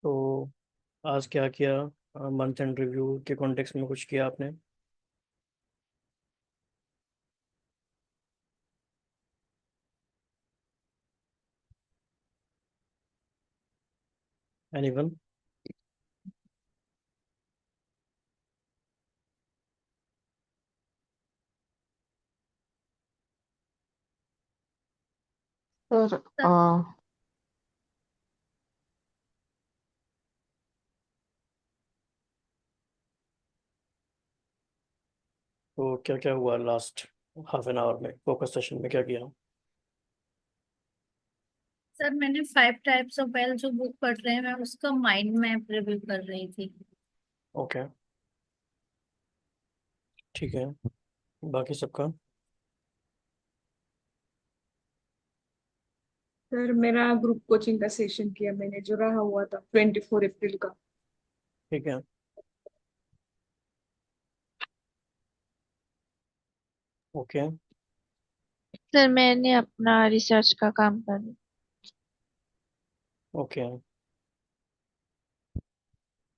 तो आज क्या किया? मंथ एंड रिव्यू के कॉन्टेक्स्ट में कुछ किया आपने? एनीवन? सर तो क्या क्या हुआ लास्ट हाफ एन आवर में फोकस सेशन में क्या किया? सर मैंने 5 टाइप्स ऑफ वेल जो बुक पढ़ रहे हैं मैं उसका माइंड मैप रिव्यू कर रही थी। ओके, ठीक है। बाकी सबका? सर मेरा ग्रुप कोचिंग का सेशन किया मैंने, जो रहा हुआ था 24 अप्रैल का। ठीक है। ओके। सर मैंने अपना रिसर्च का काम कर रही। ओके।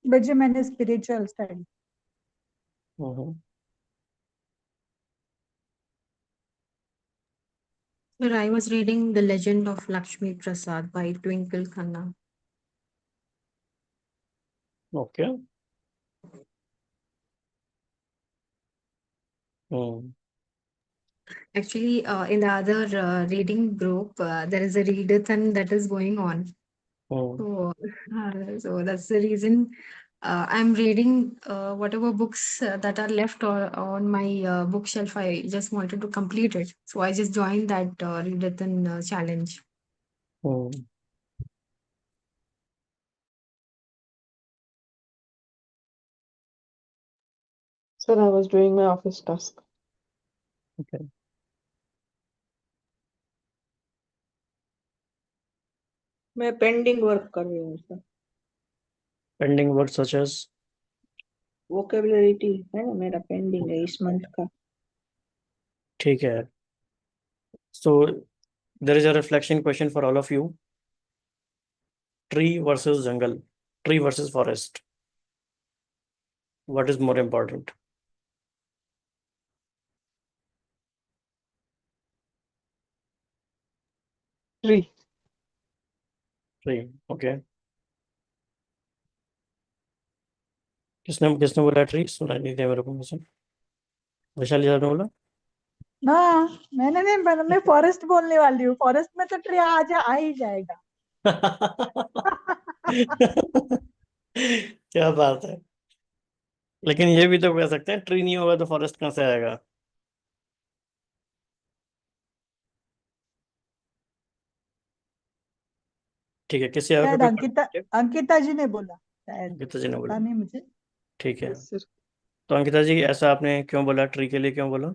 बच्चे मैंने spiritual study. Hmm. Sir, I was reading The Legend of Lakshmi Prasad by Twinkle Khanna. Okay. Hmm. Actually, in the other reading group, there is a readathon that is going on. Hmm. So that's the reason I'm reading whatever books that are left on my bookshelf. I just wanted to complete it. So I just joined that readathon challenge. Hmm. Sir, I was doing my office task. Okay. मैं pending work कर रही हूँ सर। Pending work such as? Vocabulary है ना, मेरा pending है इस मंथ का। ठीक है। So there is a reflection question for all of you. Tree versus जंगल, tree versus forest, what is more important? Tree. Tree. Okay. किसने किसने बोला ट्री? सुनाई नहीं दिया मेरे को मुझे। वैशाली आपने बोला? ना, मैंने नहीं बोला, मैं फॉरेस्ट बोलने वाली हूँ। फॉरेस्ट में तो ट्री आ ही जाएगा। क्या बात है। लेकिन ये भी तो कह सकते हैं, ट्री नहीं होगा तो फॉरेस्ट कहाँ से आएगा? ठीक है, किसी और का शायद कोई अंकिता, perspective? अंकिता जी ने बोला शायद, अंकिता जी ने बोला। पता नहीं मुझे। ठीक है। Yes, sir. तो अंकिता जी, ऐसा आपने क्यों बोला, ट्री के लिए क्यों बोला?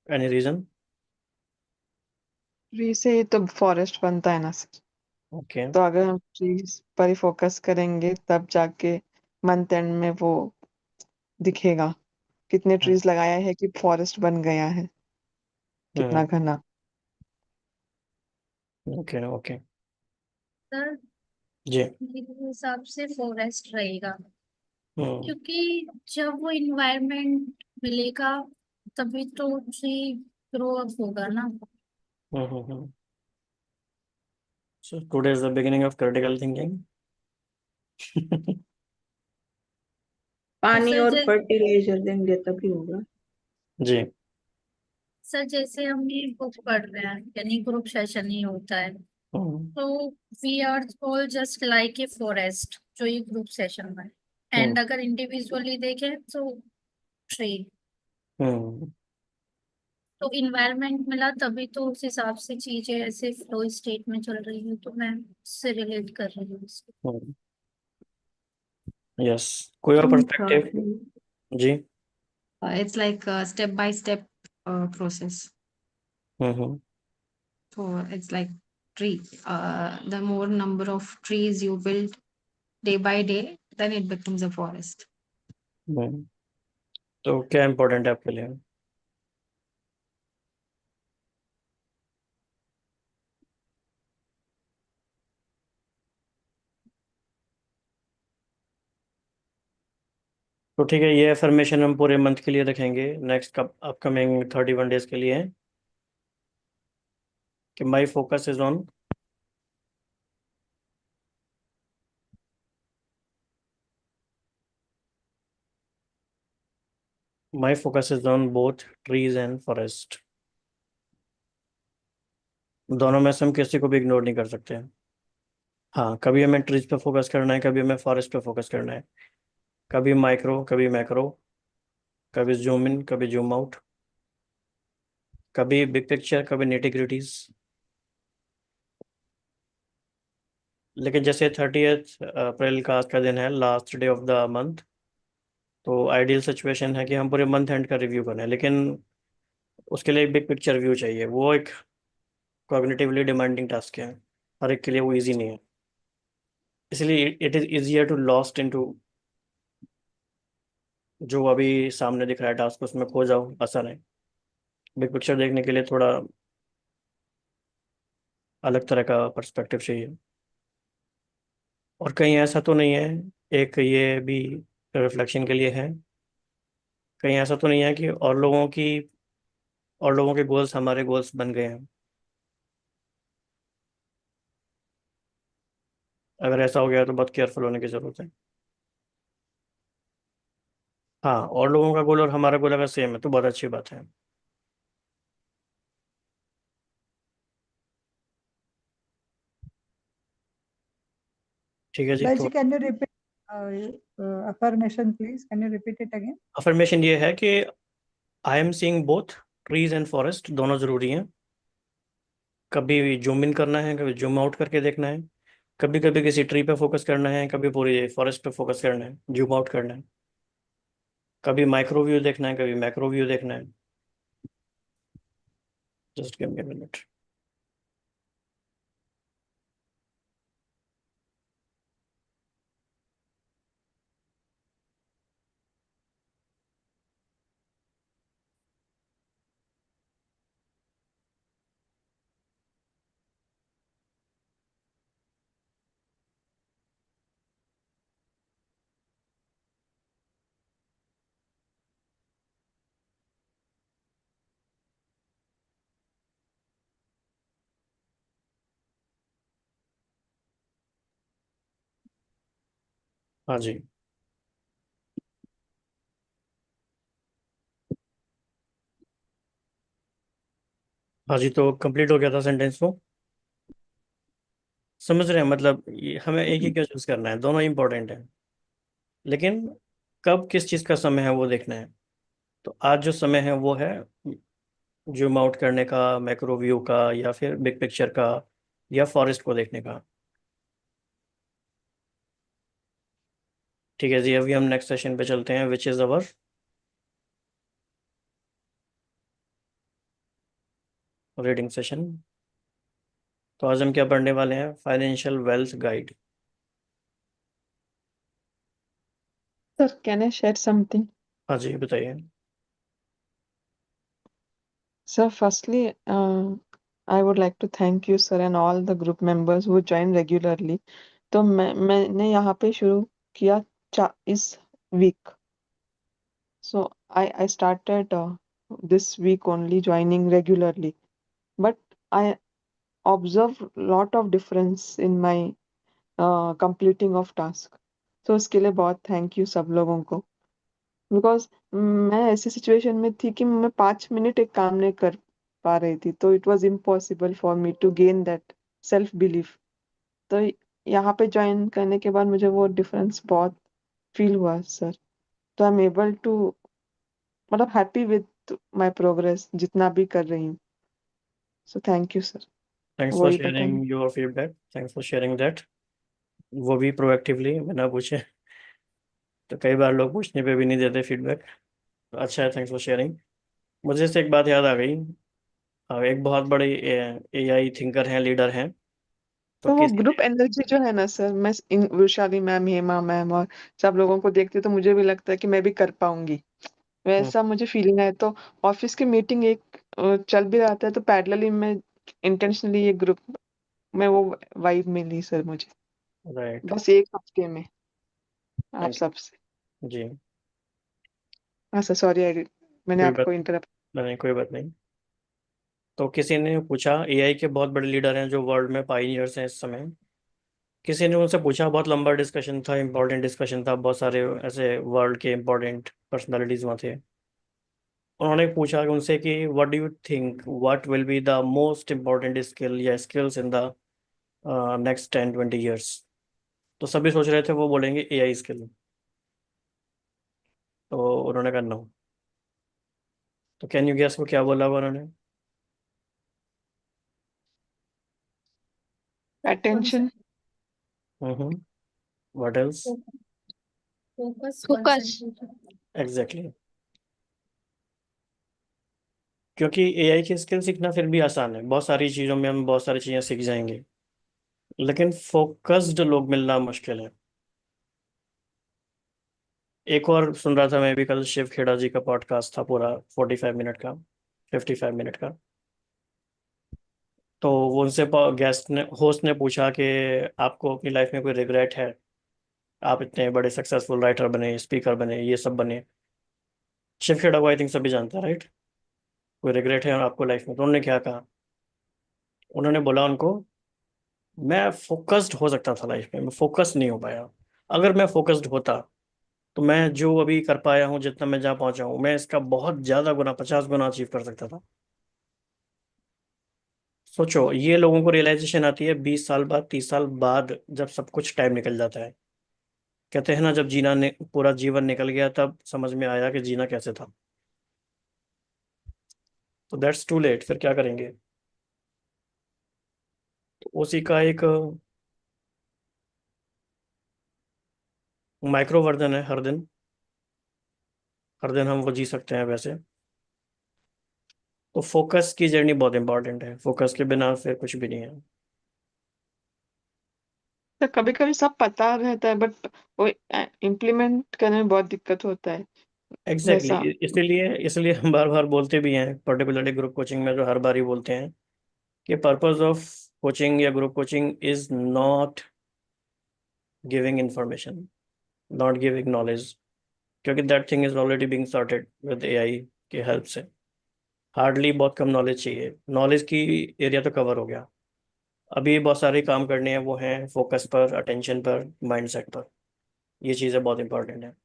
Any reason? ट्री से ही तो फॉरेस्ट बनता है ना सर। ओके। तो अगर हम ट्रीज पर ही फोकस करेंगे तब जाके मंथ एंड में वो दिखेगा कितने ट्रीज लगाया है कि फॉरेस्ट बन गया है, कितना हम्म। घना। Okay okay. सर जी। मेरे हिसाब से फॉरेस्ट रहेगा, हम्म क्योंकि जब वो इन्वायरमेंट मिलेगा तभी तो ट्री ग्रो अप होगा ना। हम्म। So today is the beginning of critical thinking. तो पानी सर और फर्टिलाइजर देंगे तभी होगा। जी। जैसे हम ये बुक पढ़ रहे हैं यानी ग्रुप सेशन ही होता है, हम्म तो we are all just like a forest जो ये ग्रुप सेशन में। हम्म एंड अगर इंडिविजुअली देखें तो ट्री। हम्म तो इन्वायरमेंट मिला तभी तो उस हिसाब से चीजें ऐसे फ्लो स्टेट में चल रही है, तो मैं उससे रिलेट कर रही हूँ इसको। यस। कोई और अच्छा, पर्सपेक्टिव? जी। It's like a step by step process. Hmm. So it's like tree. The more number of trees you build day by day, then it becomes a forest. हम्म। तो क्या इम्पोर्टेंट है आपके लिए? तो ठीक है, ये एफर्मेशन हम पूरे मंथ के लिए रखेंगे, नेक्स्ट अपकमिंग 31 डेज के लिए, कि my focus is on. My focus is on both trees and forest. दोनों में से हम किसी को भी इग्नोर नहीं कर सकते। हाँ, कभी हमें ट्रीज पे फोकस करना है, कभी हमें फॉरेस्ट पे फोकस करना है, कभी माइक्रो कभी मैक्रो, कभी जूम इन कभी जूम आउट, कभी बिग पिक्चर कभी निटिग्रिटीज। लेकिन जैसे 30 अप्रैल का आज का दिन है, last day of the month, तो आइडियल सिचुएशन है कि हम पूरे मंथ एंड का रिव्यू करें, लेकिन उसके लिए एक बिग पिक्चर व्यू चाहिए। वो एक कॉग्निटिवली डिमांडिंग टास्क है, हर एक के लिए वो इजी नहीं है। इसलिए it is easier to lost into जो अभी सामने दिख रहा है टास्क, उसमें खो जाओ, आसान है। बिग पिक्चर देखने के लिए थोड़ा अलग तरह का पर्सपेक्टिव चाहिए। और कहीं ऐसा तो नहीं है, एक ये भी रिफ्लेक्शन के लिए है, कहीं ऐसा तो नहीं है कि और लोगों के गोल्स हमारे गोल्स बन गए हैं? अगर ऐसा हो गया तो बहुत केयरफुल होने की जरूरत है। हाँ, और लोगों का गोल और हमारा गोल अगर सेम है तो बहुत अच्छी बात है। ठीक है जी। तो Baji, can you repeat affirmation, please? Can you repeat it again? Affirmation ये है कि I am seeing both trees and forest, दोनों जरूरी हैं। कभी जूम इन करना है, कभी जूम आउट करके देखना है, कभी कभी किसी ट्री पे फोकस करना है, कभी पूरी फॉरेस्ट पे फोकस करना है, जूम आउट करना है, कभी माइक्रो व्यू देखना है, कभी मैक्रो व्यू देखना है। Just give me a minute. हाँ जी। हाँ जी, तो कंप्लीट हो गया था सेंटेंस को। समझ रहे हैं, मतलब हमें एक ही क्या चूज करना है, दोनों इंपॉर्टेंट है, लेकिन कब किस चीज़ का समय है वो देखना है। तो आज जो समय है वो है जूम आउट करने का, मैक्रो व्यू का, या फिर बिग पिक्चर का, या फॉरेस्ट को देखने का। ठीक है जी, अभी हम नेक्स्ट सेशन पे चलते हैं, which is our reading session. तो आज हम क्या पढ़ने वाले हैं? Financial wealth guide. Sir, can I share something? हाँ जी, बताइए। Sir, firstly, I would like to thank you, sir, and all the group members who join regularly. तो मैंने यहाँ पे शुरू किया इस week. So I started this week only joining regularly. But I observe lot of difference in my completing of task. So उसके लिए बहुत थैंक यू सब लोगों को. बिकॉज मैं ऐसी सिचुएशन में थी कि मैं 5 मिनट एक काम नहीं कर पा रही थी, तो it was impossible for me to gain that self belief. तो यहाँ पे ज्वाइन करने के बाद मुझे वो डिफरेंस बहुत फील हुआ सर. तो आई एम एबल टू, मतलब हैप्पी विद माई प्रोग्रेस जितना भी कर रही हूँ. So thank you sir. Thanks for वही बताना. Sharing your feedback, thanks for sharing that. वो भी प्रोएक्टिवली, बिना पूछे। तो कई बार लोग पूछने पे भी नहीं देते फीडबैक। तो अच्छा है, थैंक्स फॉर शेयरिंग। मुझे से एक बात याद आ गई। एक बहुत बड़े एआई थिंकर हैं, लीडर हैं। तो तो वो किसी ग्रुप ने, एनर्जी जो है ना सर, मैं इन वैशाली मैम, हेमा मैम और सब लोगों को देखती हूँ तो मुझे भी लगता है कि मैं भी कर पाऊंगी. हम्म, वैसा मुझे फीलिंग है. तो ऑफिस की मीटिंग एक चल भी रहा था, तो पैरेलली मैं इंटेंशनली ये ग्रुप में वो वाइब मिली सर मुझे, राइट, बस एक हफ्ते में आप थैंक सबसे. यू जी। हाँ सर, सॉरी मैंने कोई बात आपको इंटरप्ट. नहीं, कोई बात नहीं। तो किसी ने पूछा, एआई के बहुत बड़े लीडर हैं जो वर्ल्ड में पायनियर्स हैं इस समय। किसी ने उनसे पूछा, बहुत लंबा डिस्कशन था, इंपॉर्टेंट डिस्कशन था, बहुत सारे ऐसे वर्ल्ड के इंपॉर्टेंट पर्सनालिटीज वहाँ थे। उन्होंने पूछा उनसे कि what do you think, what will be the most important skill या skills in the next 10-20 years. तो सभी सोच रहे थे वो बोलेंगे एआई स्किल। तो उन्होंने कहा नो। तो कैन यू गेस वो क्या बोला होगा उन्होंने? कौन सा? Attention. Hmm, what else? Focus, focus. Concentration. Exactly. क्योंकि एआई की स्किल सीखना फिर भी आसान है, बहुत सारी चीज़ों में हम बहुत सारी चीज़ें सीख जाएंगे, लेकिन फोकस्ड लोग मिलना मुश्किल है। एक और सुन रहा था मैं भी कल, शिव खेड़ा जी का पॉडकास्ट था, पूरा 45 मिनट का, 55 मिनट का। तो वो उनसे गेस्ट ने, होस्ट ने पूछा कि आपको अपनी लाइफ में कोई रिग्रेट है? आप इतने बड़े सक्सेसफुल राइटर बने, स्पीकर बने, ये सब बने। शिव खेड़ा को आई थिंक सभी जानते हैं, राइट? कोई रिग्रेट है आपको लाइफ में? तो उन्होंने क्या कहा? उन्होंने बोला उनको, मैं फोकस्ड हो सकता था लाइफ में, मैं फोकस नहीं हो पाया। अगर मैं फोकस्ड होता तो मैं जो अभी कर पाया हूँ, जितना मैं जहाँ पहुंचा हूँ, मैं इसका बहुत ज्यादा गुना, 50 गुना अचीव कर सकता था। सोचो, ये लोगों को रियलाइजेशन आती है 20 साल बाद, 30 साल बाद, जब सब कुछ टाइम निकल जाता है। कहते हैं ना, जब जीना ने पूरा जीवन निकल गया तब समझ में आया कि जीना कैसे था। तो दैट्स टू लेट, फिर क्या करेंगे? तो उसी का एक माइक्रो वर्जन है। हर दिन हम वो जी सकते हैं वैसे। तो फोकस की जर्नी बहुत इंपॉर्टेंट है, फोकस के बिना फिर कुछ भी नहीं है। तो कभी कभी सब पता रहता है, बट वो इम्प्लीमेंट करने में बहुत दिक्कत होता है. एग्जैक्टली वैसा. इसीलिए इसलिए हम बार बार बोलते भी हैं, पर्टिकुलरली ग्रुप कोचिंग में जो हर बार ही बोलते हैं कि पर्पस ऑफ कोचिंग या group coaching is not giving information, not giving knowledge, क्योंकि that thing is already being sorted with AI के हेल्प से। हार्डली बहुत कम नॉलेज चाहिए, नॉलेज की एरिया तो कवर हो गया। अभी बहुत सारे काम करने हैं, वो हैं फोकस पर, अटेंशन पर, माइंडसेट पर। ये चीज़ें बहुत इंपॉर्टेंट है,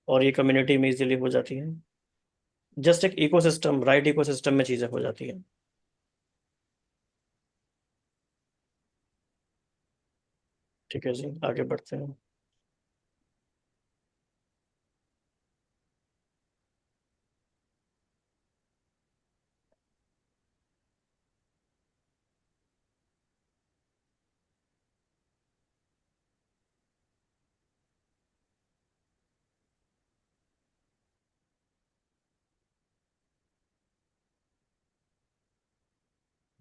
और ये कम्युनिटी में इजीली हो जाती है। जस्ट एक इकोसिस्टम, राइट इकोसिस्टम में चीजें हो जाती हैं। ठीक है जी, आगे बढ़ते हैं।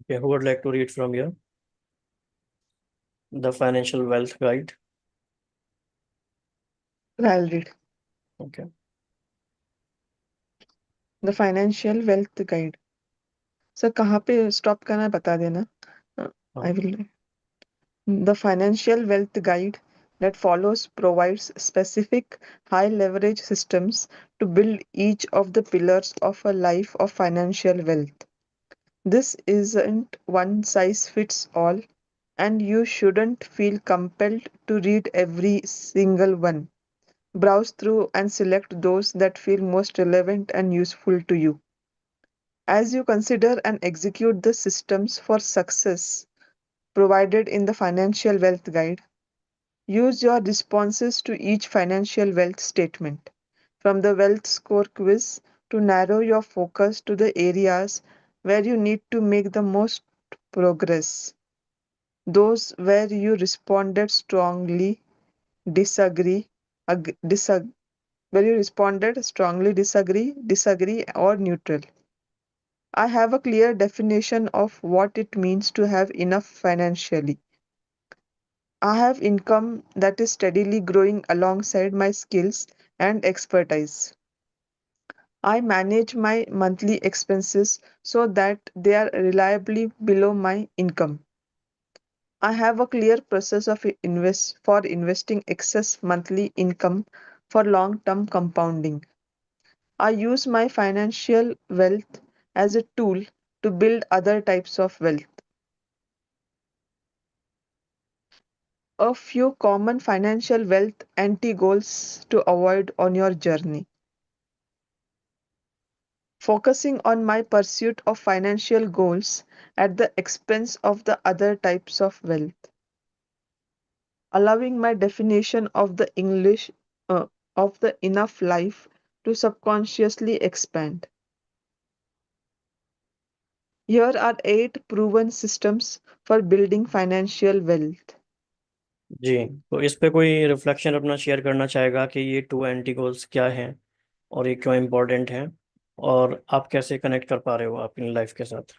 Okay, who would like to read from here? The Financial Wealth Guide. I'll read. Okay. The Financial Wealth Guide. Sir कहाँ पे स्टॉप करना है बता देना. I will. The Financial Wealth Guide that follows provides specific high leverage systems to build each of the pillars of a life of financial wealth. This isn't one size fits all, and you shouldn't feel compelled to read every single one. Browse through and select those that feel most relevant and useful to you. As you consider and execute the systems for success provided in the Financial Wealth Guide, use your responses to each financial wealth statement, from the wealth score quiz, to narrow your focus to the areas where you need to make the most progress. Those where you responded strongly, disagree, where you responded strongly, disagree, or neutral. I have a clear definition of what it means to have enough financially. I have income that is steadily growing alongside my skills and expertise. I manage my monthly expenses so that they are reliably below my income. I have a clear process of for investing excess monthly income for long-term compounding. I use my financial wealth as a tool to build other types of wealth. A few common financial wealth anti-goals to avoid on your journey. Focusing on my pursuit of financial goals at the expense of the other types of wealth. Allowing my definition of the English of the enough life to subconsciously expand. Here are 8 proven systems for building financial wealth. जी, तो इस पे कोई reflection अपना share करना चाहेगा कि ये 2 anti goals क्या हैं और ये क्यों इम्पोर्टेंट हैं और आप कैसे कनेक्ट कर पा रहे हो अपनी लाइफ के साथ?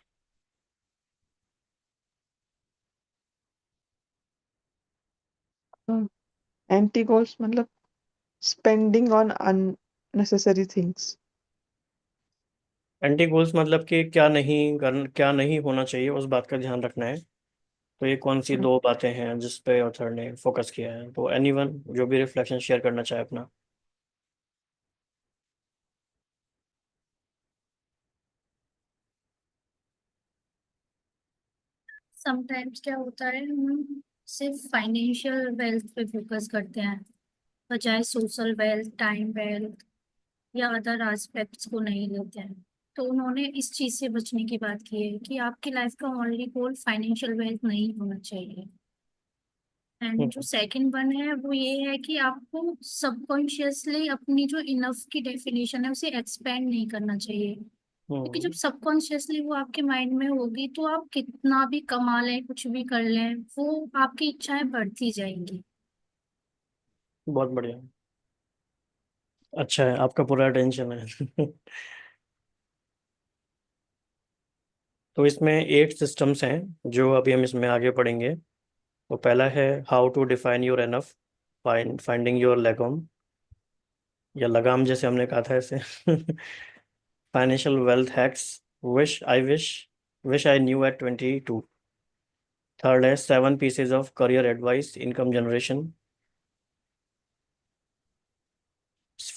एंटी गोल्स मतलब spending on unnecessary things. Anti goals मतलब कि क्या नहीं होना चाहिए, उस बात का ध्यान रखना है। तो ये कौन सी 2 बातें हैं जिस पे ऑथर ने फोकस किया है? तो एनीवन जो भी रिफ्लेक्शन शेयर करना चाहे अपना। समटाइम्स क्या होता है, हम सिर्फ फाइनेंशियल वेल्थ पे फोकस करते हैं बजाय सोशल वेल्थ, टाइम वेल्थ या अदर एस्पेक्ट्स को नहीं लेते हैं। तो उन्होंने इस चीज से बचने की बात की है कि आपकी लाइफ का ओनली गोल फाइनेंशियल वेल्थ नहीं होना चाहिए। एंड जो सेकंड वन है वो ये है कि आपको सबकॉन्शियसली अपनी जो इनफ की डेफिनेशन है उसे एक्सपेंड नहीं करना चाहिए, क्योंकि जब सबकॉन्शियसली वो आपके माइंड में होगी तो आप कितना भी कमा लें, कुछ भी कर लें, वो आपकी इच्छाएं बढ़ती जाएंगी। बहुत बढ़िया, अच्छा है, आपका पूरा अटेंशन है। तो इसमें 8 सिस्टम्स हैं जो अभी हम इसमें आगे पढ़ेंगे। तो पहला है how to define your enough, finding your lagom या लगाम जैसे हमने कहा था इसे। Financial wealth hacks, wish I knew at 22। Third है 7 pieces of career advice, income generation.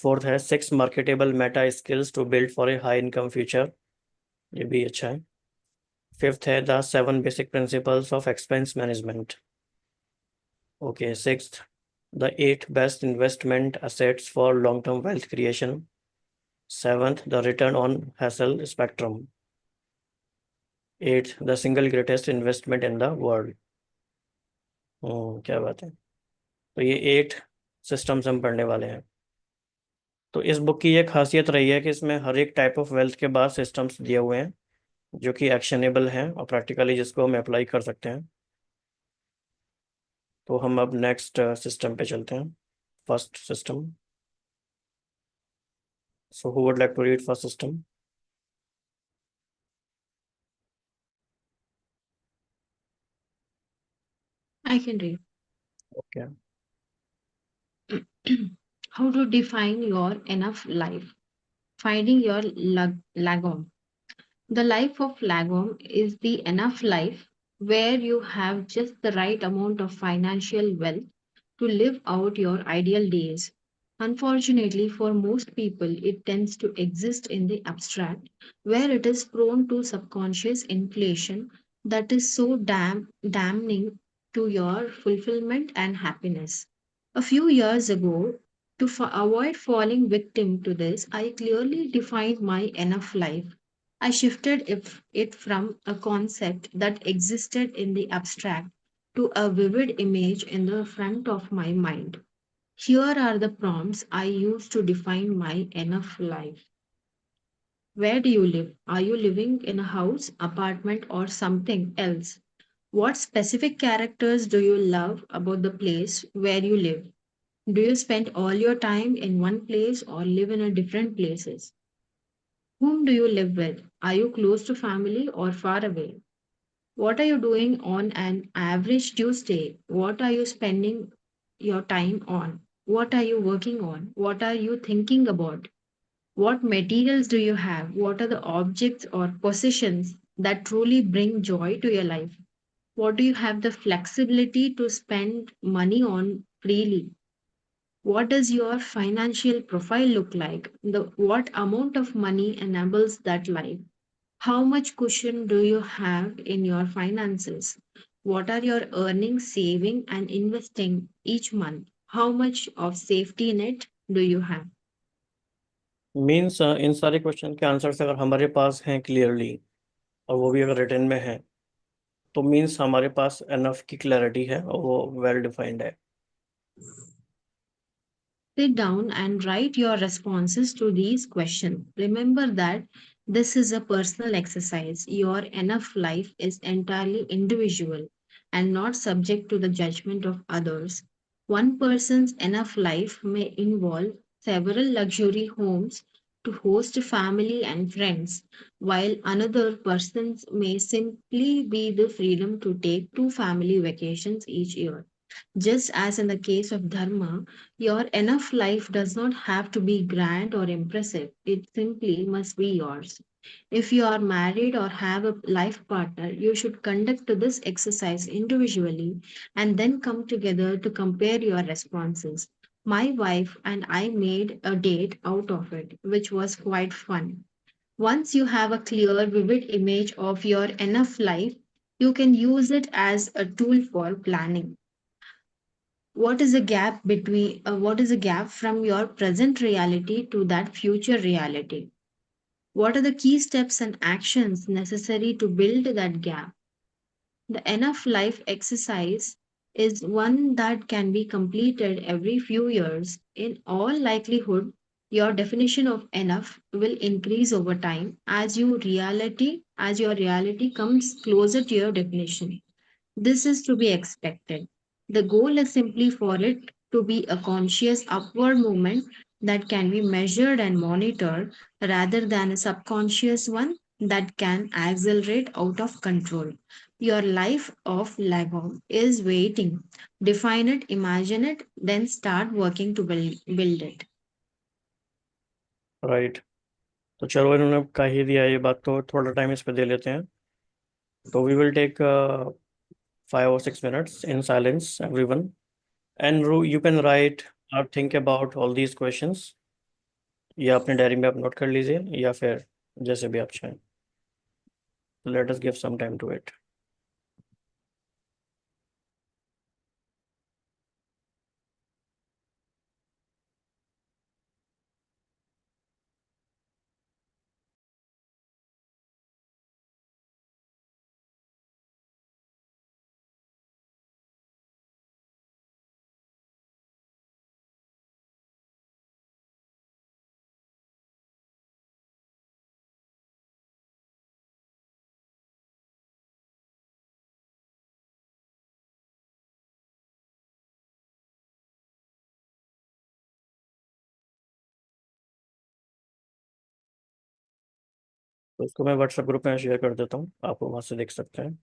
Fourth है 6 marketable meta skills to build for a high income future, ये भी अच्छा है। फिफ्थ है the 7 basic principles of expense management. Okay, sixth the 8 best investment assets for long term wealth creation. 7th, the return on hassle spectrum. 8th, the single greatest investment in the world. क्या बात है। तो ये 8 systems हम पढ़ने वाले हैं। तो इस बुक की ये खासियत रही है कि इसमें हर एक टाइप ऑफ वेल्थ के बाद सिस्टम्स दिए हुए हैं जो कि एक्शनेबल हैं और प्रैक्टिकली जिसको हम अप्लाई कर सकते हैं। तो हम अब नेक्स्ट सिस्टम पे चलते हैं, first system. So who would like to read first system? I can read. Okay. How to define your enough life? Finding your lagom. The life of lagom is the enough life where you have just the right amount of financial wealth to live out your ideal days. Unfortunately, for most people, it tends to exist in the abstract, where it is prone to subconscious inflation that is so damning to your fulfillment and happiness. A few years ago, to avoid falling victim to this, I clearly defined my enough life. I shifted it from a concept that existed in the abstract to a vivid image in the front of my mind. Here are the prompts I use to define my enough life. Where do you live? Are you living in a house, apartment, or something else? What specific characters do you love about the place where you live? Do you spend all your time in one place or live in a different places? Whom do you live with? Are you close to family or far away? What are you doing on an average Tuesday? What are you spending your time on? What are you working on? What are you thinking about? What materials do you have? What are the objects or possessions that truly bring joy to your life? What do you have the flexibility to spend money on freely? What does your financial profile look like? What amount of money enables that life? How much cushion do you have in your finances? What are your earnings, saving, and investing each month? How much of safety net do you have? Means in सारे question के answers अगर हमारे पास हैं clearly और वो भी अगर return में है तो मीन्स हमारे पास एनफ की क्लैरिटी है और वो वेल डिफाइंड है। Sit down and write your responses to these questions. Remember that this is a personal exercise. Your enough life is entirely individual and not subject to the judgment of others. One person's enough life may involve several luxury homes to host family and friends, while another person's may simply be the freedom to take 2 family vacations each year. Just as in the case of Dharma, your enough life does not have to be grand or impressive. It simply must be yours. If you are married or have a life partner, you should conduct this exercise individually and then come together to compare your responses. My wife and I made a date out of it, which was quite fun. Once you have a clear, vivid image of your enough life, you can use it as a tool for planning. What is the gap from your present reality to that future reality? What are the key steps and actions necessary to build that gap? The enough life exercise is one that can be completed every few years. In all likelihood, your definition of enough will increase over time as your reality comes closer to your definition. This is to be expected. The goal is simply for it to be a conscious upward movement that can be measured and monitored rather than a subconscious one that can accelerate out of control. Your life of Lego is waiting. Define it, imagine it, then start working to build it. Right. तो चलो इन्होंने कह ही दिया ये बात तो थोड़ा time इस पे दे लेते हैं। तो we will take 5 or 6 minutes in silence everyone, and you can write or think about all these questions, या अपने डायरी में आप नोट कर लीजिए या फिर जैसे भी आप चाहें। Let us give some time to it. तो उसको मैं व्हाट्सएप ग्रुप में शेयर कर देता हूँ, आप वहाँ से देख सकते हैं।